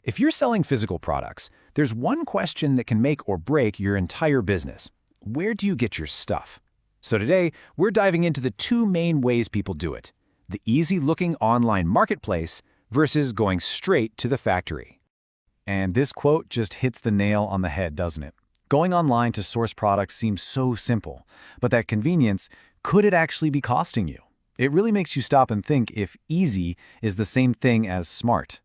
If you're selling physical products, there's one question that can make or break your entire business. Where do you get your stuff? So today, we're diving into the two main ways people do it: the easy-looking online marketplace versus going straight to the factory. And this quote just hits the nail on the head, doesn't it? Going online to source products seems so simple, but that convenience, could it actually be costing you? It really makes you stop and think if easy is the same thing as smart.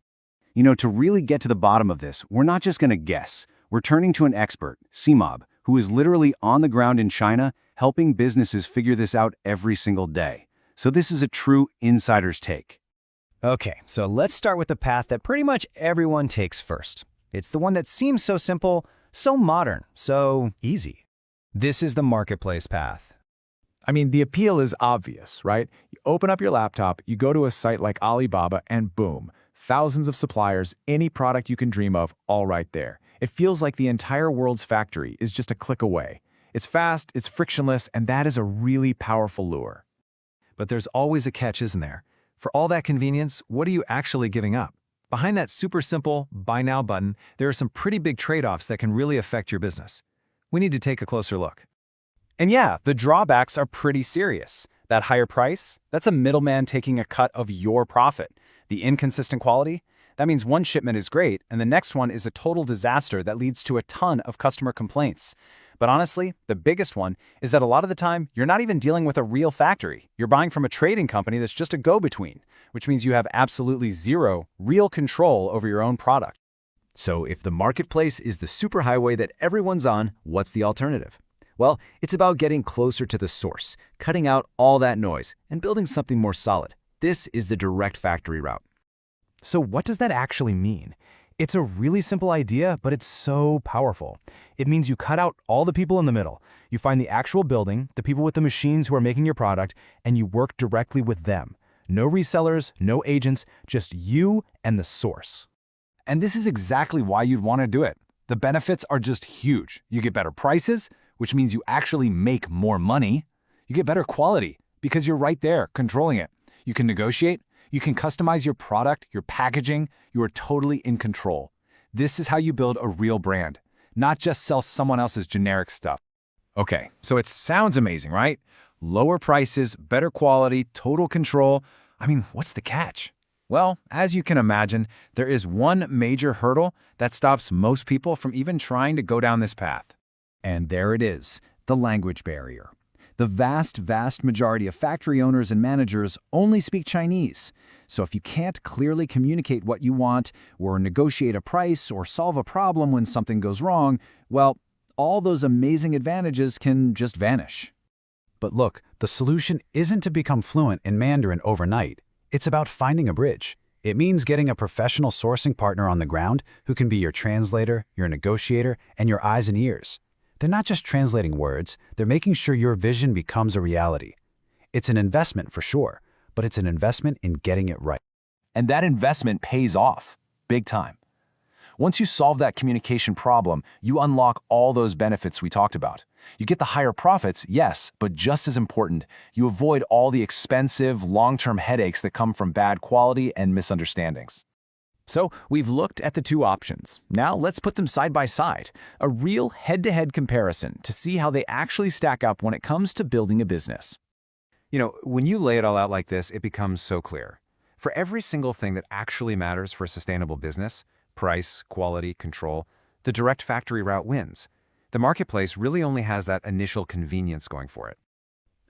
To really get to the bottom of this, we're not just going to guess. We're turning to an expert, Seemab, who is literally on the ground in China, helping businesses figure this out every single day. So this is a true insider's take. Okay, so let's start with the path that pretty much everyone takes first. It's the one that seems so simple, so modern, so easy. This is the marketplace path. I mean, the appeal is obvious, right? You open up your laptop, you go to a site like Alibaba, and boom, thousands of suppliers, any product you can dream of, all right there. It feels like the entire world's factory is just a click away. It's fast, it's frictionless, and that is a really powerful lure. But there's always a catch, isn't there? For all that convenience, what are you actually giving up? Behind that super simple Buy Now button, there are some pretty big trade-offs that can really affect your business. We need to take a closer look. And yeah, the drawbacks are pretty serious. That higher price, that's a middleman taking a cut of your profit. The inconsistent quality, that means one shipment is great and the next one is a total disaster that leads to a ton of customer complaints. But honestly, the biggest one is that a lot of the time, you're not even dealing with a real factory. You're buying from a trading company that's just a go-between, which means you have absolutely zero real control over your own product. So if the marketplace is the superhighway that everyone's on, what's the alternative? Well, it's about getting closer to the source, cutting out all that noise, and building something more solid. This is the direct factory route. So what does that actually mean? It's a really simple idea, but it's so powerful. It means you cut out all the people in the middle. You find the actual building, the people with the machines who are making your product, and you work directly with them. No resellers, no agents, just you and the source. And this is exactly why you'd want to do it. The benefits are just huge. You get better prices, which means you actually make more money. You get better quality because you're right there controlling it. You can negotiate, you can customize your product, your packaging, you are totally in control. This is how you build a real brand, not just sell someone else's generic stuff. Okay, so it sounds amazing, right? Lower prices, better quality, total control. I mean, what's the catch? Well, as you can imagine, there is one major hurdle that stops most people from even trying to go down this path. And there it is, the language barrier. The vast majority of factory owners and managers only speak Chinese. So if you can't clearly communicate what you want, or negotiate a price, or solve a problem when something goes wrong, well, all those amazing advantages can just vanish. But look, the solution isn't to become fluent in Mandarin overnight. It's about finding a bridge. It means getting a professional sourcing partner on the ground who can be your translator, your negotiator, and your eyes and ears. They're not just translating words, they're making sure your vision becomes a reality. It's an investment for sure, but it's an investment in getting it right. And that investment pays off, big time. Once you solve that communication problem, you unlock all those benefits we talked about. You get the higher profits, yes, but just as important, you avoid all the expensive, long-term headaches that come from bad quality and misunderstandings. So we've looked at the two options. Now let's put them side by side, a real head-to-head comparison to see how they actually stack up when it comes to building a business. When you lay it all out like this, it becomes so clear. For every single thing that actually matters for a sustainable business, price, quality, control, the direct factory route wins. The marketplace really only has that initial convenience going for it.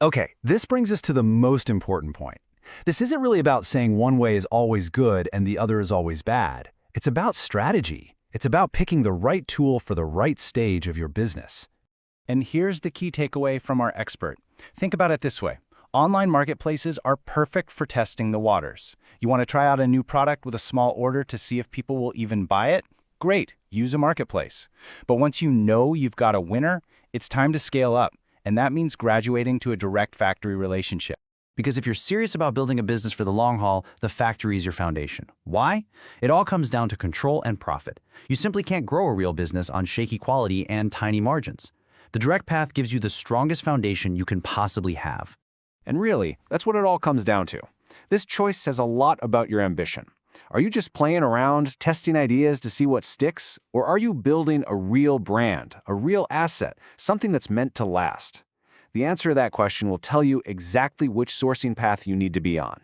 Okay, this brings us to the most important point. This isn't really about saying one way is always good and the other is always bad. It's about strategy. It's about picking the right tool for the right stage of your business. And here's the key takeaway from our expert. Think about it this way. Online marketplaces are perfect for testing the waters. You want to try out a new product with a small order to see if people will even buy it? Great, use a marketplace. But once you know you've got a winner, it's time to scale up. And that means graduating to a direct factory relationship. Because if you're serious about building a business for the long haul, the factory is your foundation. Why? It all comes down to control and profit. You simply can't grow a real business on shaky quality and tiny margins. The direct path gives you the strongest foundation you can possibly have. And really, that's what it all comes down to. This choice says a lot about your ambition. Are you just playing around, testing ideas to see what sticks? Or are you building a real brand, a real asset, something that's meant to last? The answer to that question will tell you exactly which sourcing path you need to be on.